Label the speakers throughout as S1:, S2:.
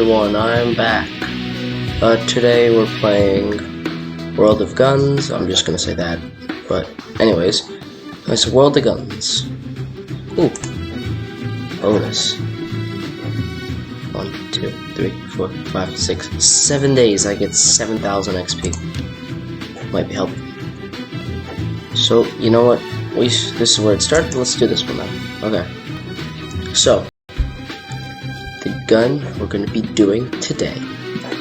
S1: everyone, I'm back. Today we're playing World of Guns. I'm just gonna say that. But anyways, it's World of Guns. Ooh. Bonus. 1, 2, 3, 4, 5, 6, 7 days. I get 7,000 XP. Might be helpful. So, you know what? This is where it started. Let's do this one now. Okay. So, the gun we're going to be doing today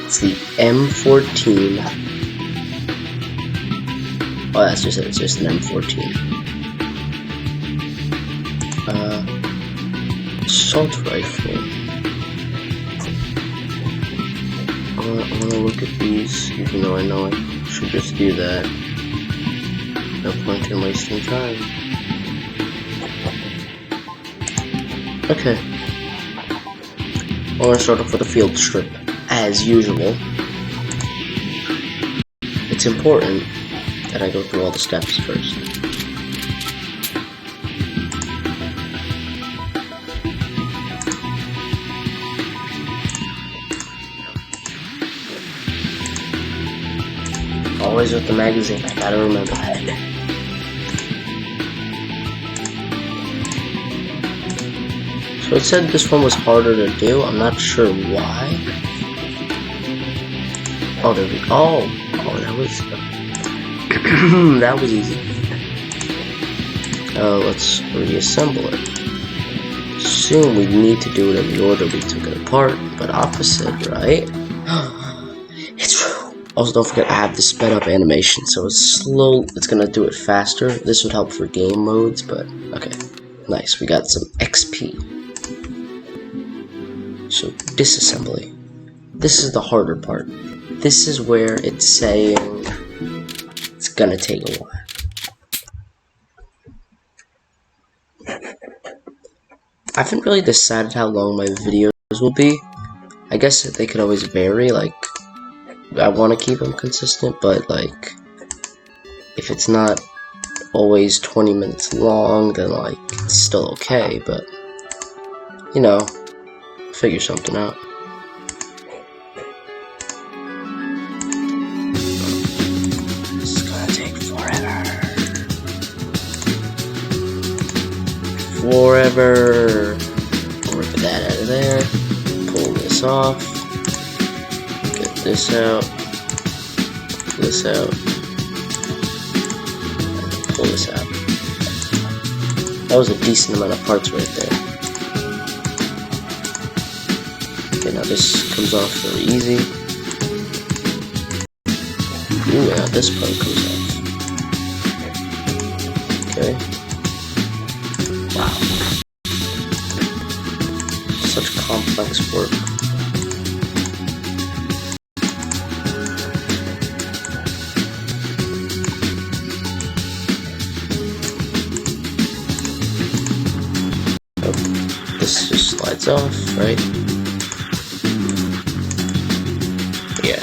S1: is the M14. Oh, that's just it. It's just an M14. Assault rifle. I want to look at these, even though I know I should just do that. No point in wasting time. Okay. I want to start off with a field strip, as usual. It's important that I go through all the steps first. Always with the magazine, I gotta remember that. So it said this one was harder to do. I'm not sure why. Oh, there we go. Oh, that was that was easy. Let's reassemble it. Assume we need to do it in the order we took it apart, but opposite, right? It's true. Also, don't forget I have the sped up animation, so it's slow. It's gonna do it faster. This would help for game modes, but okay. Nice. We got some XP. So, disassembly. This is the harder part. This is where it's saying it's gonna take a while. I haven't really decided how long my videos will be. I guess they could always vary, like, I want to keep them consistent, but, like, if it's not always 20 minutes long, then, like, it's still okay, but, you know, figure something out. This is gonna take forever. Rip that out of there. Pull this off. Get this out. Pull this out. And pull this out. That was a decent amount of parts right there. Okay, now this comes off really easy. Ooh, now this part comes off. Okay. Wow. Such complex work. Oh, this just slides off, right? Yeah.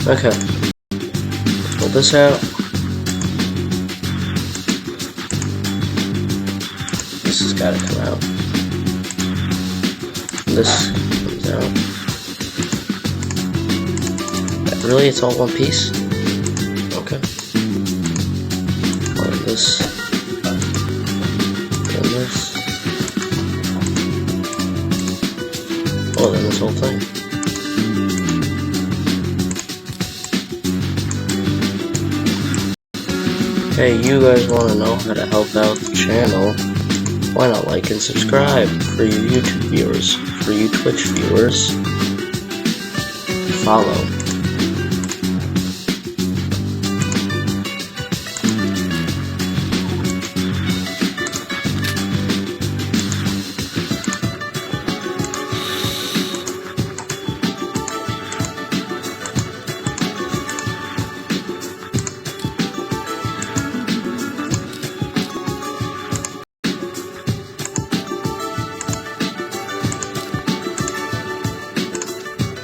S1: Okay. Pull this out. This has got to come out. This comes out. Really? It's all one piece? Okay. And this. And this. Oh, then this whole thing. Hey, you guys want to know how to help out the channel? Why not like and subscribe for you YouTube viewers, for you Twitch viewers? Follow.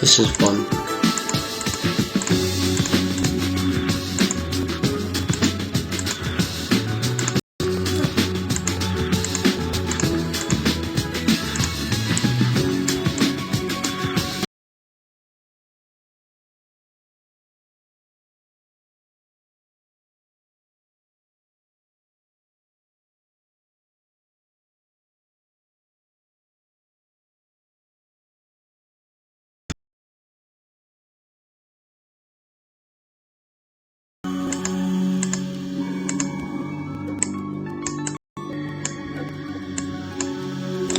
S1: This is fun.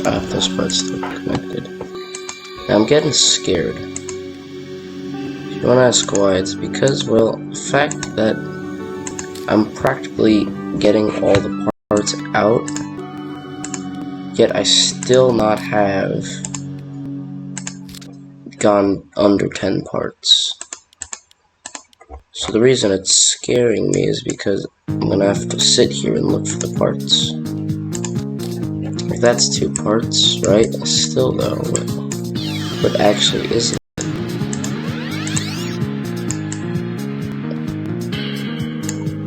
S1: This part's still connected. Now I'm getting scared. If you want to ask why, it's because, well, the fact that I'm practically getting all the parts out, yet I still not have gone under 10 parts. So the reason it's scaring me is because I'm gonna have to sit here and look for the parts. If that's 2 parts, right? Still though, what actually is it?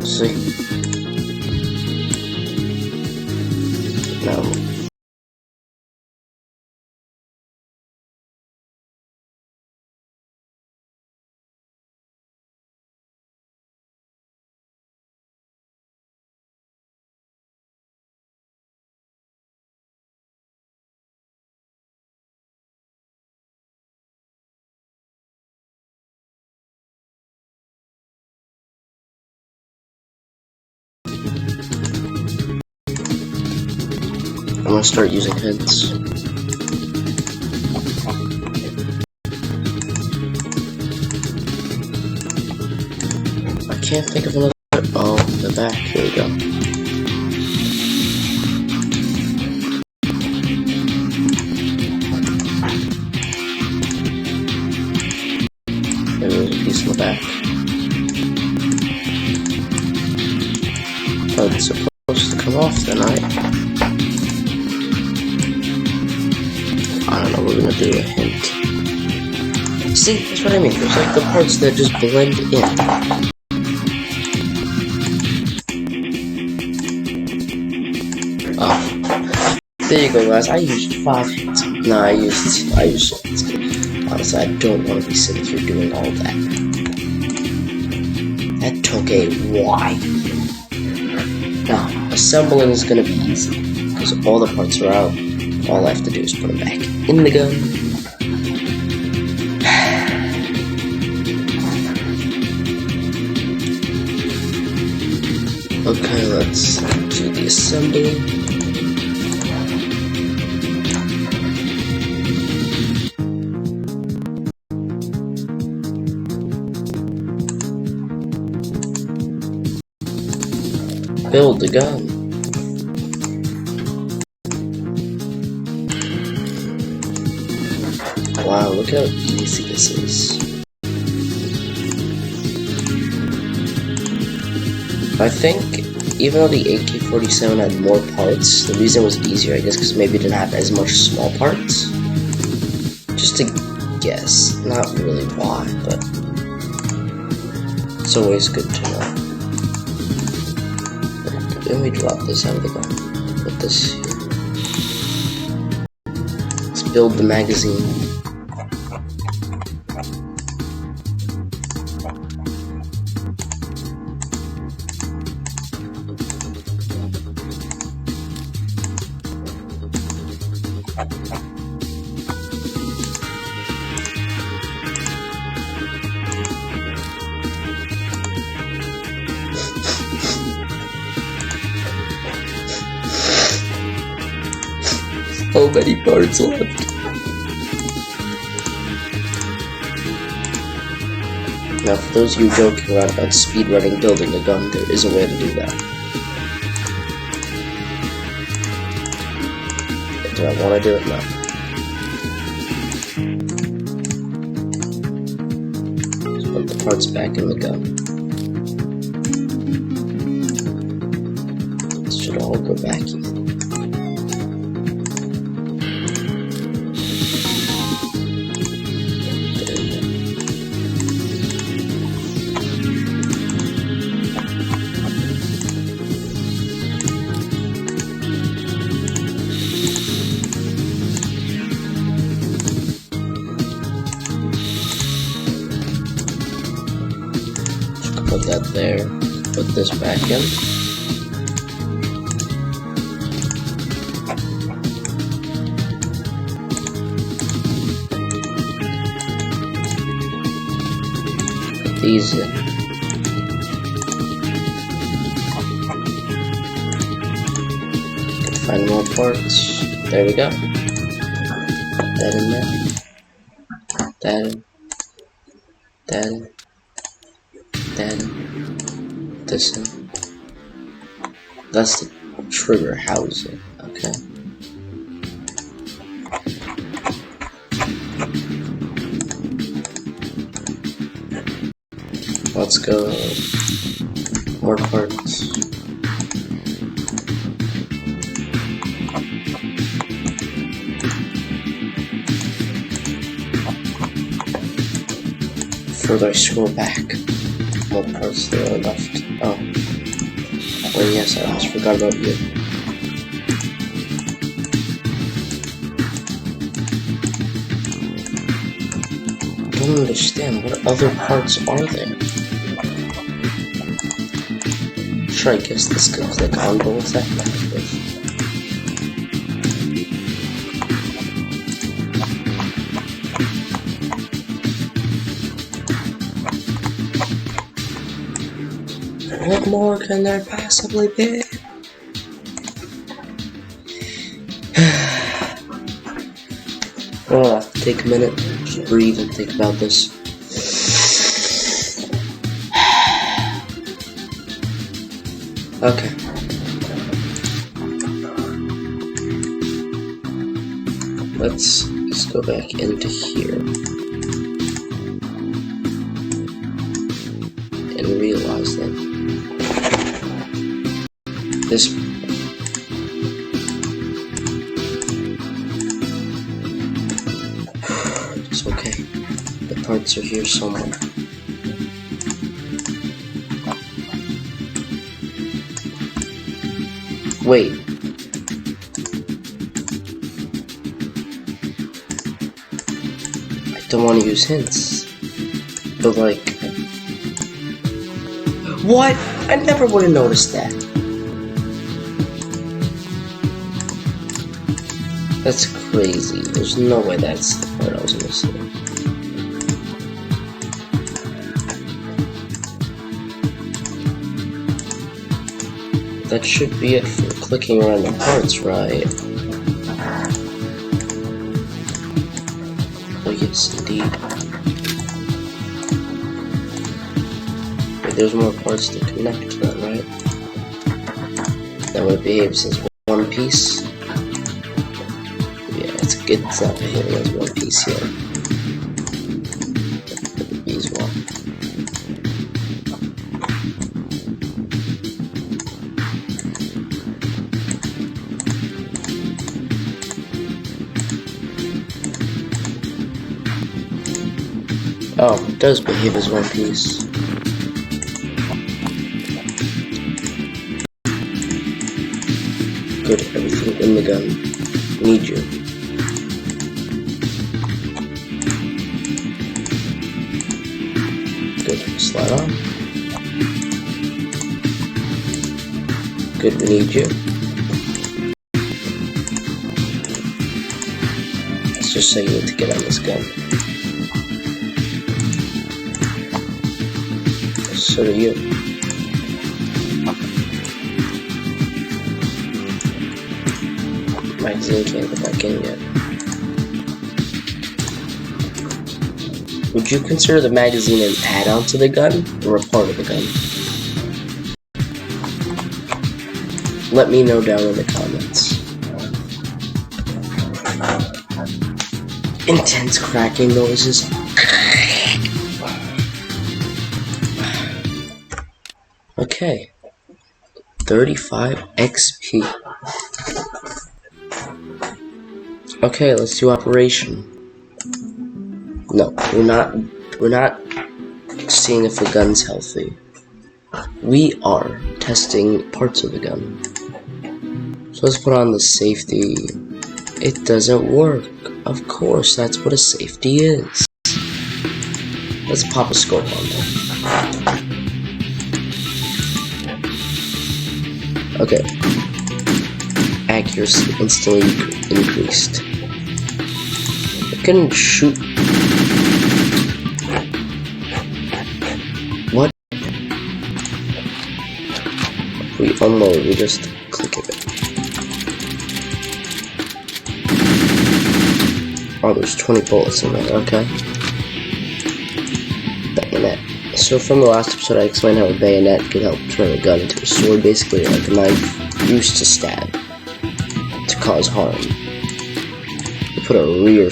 S1: See? Now, I'm gonna start using hints. I can't think of another. Oh, the back. Here we go. There was a piece in the back. Oh, it's supposed to come off then, right? I don't know, we're gonna do a hint. See, that's what I mean. There's like the parts that just blend in. Oh. There you go, guys. I used 5 hints. No, I used hints. Honestly, I don't want to be sitting here doing all that. That took a while. Now, assembling is gonna be easy, because all the parts are out. All I have to do is put them back in the gun. Okay, let's do the assembly. Build the gun. Wow, look how easy this is. I think, even though the AK-47 had more parts, the reason it was easier, I guess, because maybe it didn't have as much small parts. Just to guess. Not really why, but it's always good to know. Let me drop this out of the gun. Put this here. Let's build the magazine. How many parts left? Now, for those of you joking around about speedrunning building a gun, there is a way to do that. But do I want to do it? No. Just put the parts back in the gun. This should all go back in. Put that there, put this back in. Put these in. Find more parts. There we go. That in there. That in. That in. That in. This in. That's the trigger housing. Okay. Let's go. More parts. Further I scroll back. More parts there are left. Oh. Oh yes, I almost forgot about you. I don't understand. What other parts are there? Sure, I guess this could click on, but what's that matter with? What more can there possibly be? Well, I'll have to take a minute, just breathe and think about this. Okay. Let's just go back into here and realize that this it's okay. The parts are here somewhere. Wait. I don't want to use hints. But like... What? I never would have noticed that. That's crazy. There's no way that's the part I was missing. That should be it for clicking around the parts, right? Oh yes, indeed. Wait, there's more parts to connect to that, right? That would behave as one piece. Yeah, it's good. It's not behaving as one piece yet. These one. Oh, it does behave as one piece. Good, everything in the gun. Need you. Good, slide on. Good, we need you. Let's just say you need to get on this gun. So do you. Magazine can't get back in yet. Would you consider the magazine an add-on to the gun, or a part of the gun? Let me know down in the comments. Intense cracking noises. Okay, 35 XP. Okay, let's do operation. No, we're not seeing if the gun's healthy. We are testing parts of the gun. So let's put on the safety. It doesn't work. Of course, that's what a safety is. Let's pop a scope on there. Okay. Accuracy instantly increased. I couldn't shoot. What? We unload, we just click it. Oh, there's 20 bullets in there, okay. Bayonet. So from the last episode, I explained how a bayonet could help turn a gun into a sword, basically like a knife used to stab, to cause harm. You put a rear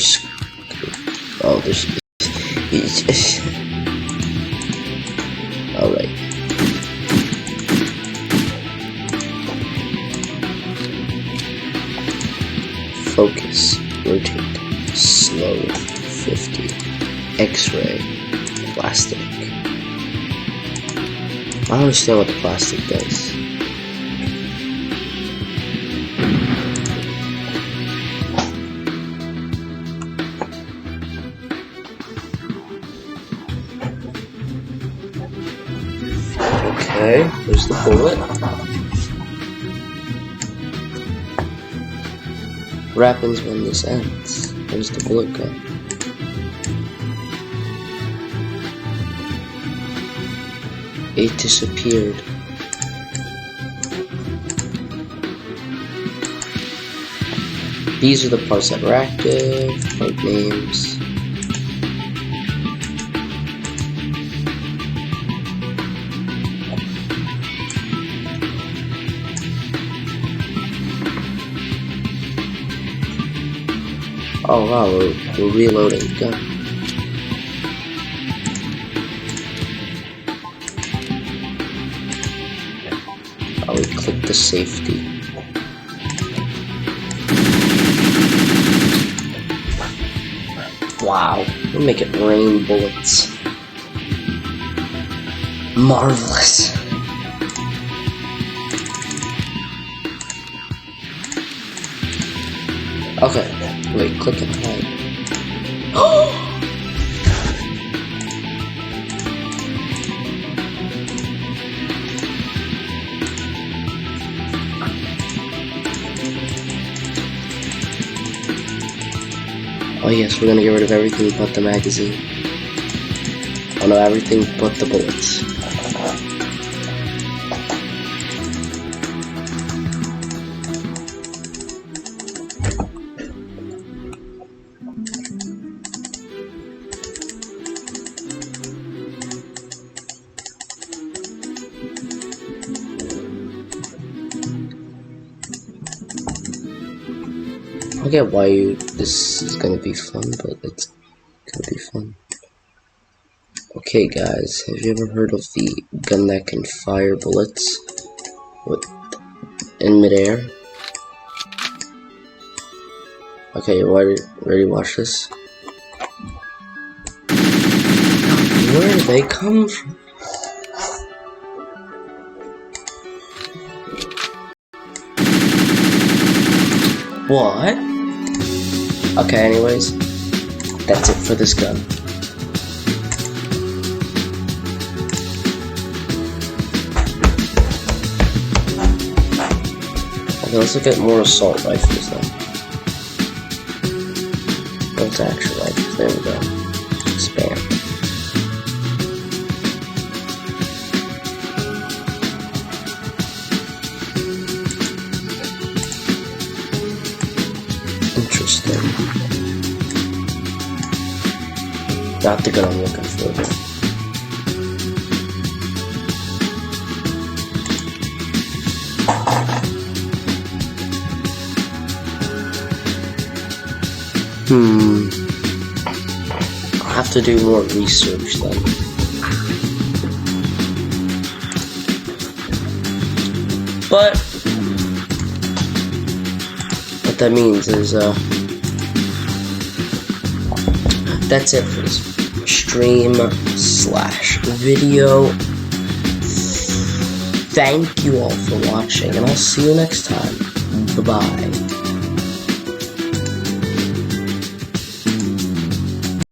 S1: oh, there's... Alright. Focus, rotate, slow, 50, X-ray, plastic. I don't understand what the plastic does. Okay, there's the bullet. What happens when this ends? Where's the bullet go? It disappeared. These are the parts that are active, part names. Oh wow, we're reloading the gun. Oh, we click the safety. Wow, we'll make it rain bullets. Marvelous. Okay, wait, click and hide. Oh! Oh yes, we're gonna get rid of everything but the magazine. Oh no, everything but the bullets. I get why this is gonna be fun, but it's gonna be fun. Okay guys, have you ever heard of the gun that can fire bullets in midair? Okay, you ready to watch this? Where do they come from? What? Okay, anyways, that's it for this gun. Okay, let's look at more assault rifles then. Bolt action rifles, there we go. Expand. Interesting. Not the gun I'm looking for. I'll have to do more research then. But what that means is that's it for this stream / video. Thank you all for watching, and I'll see you next time. Bye-bye.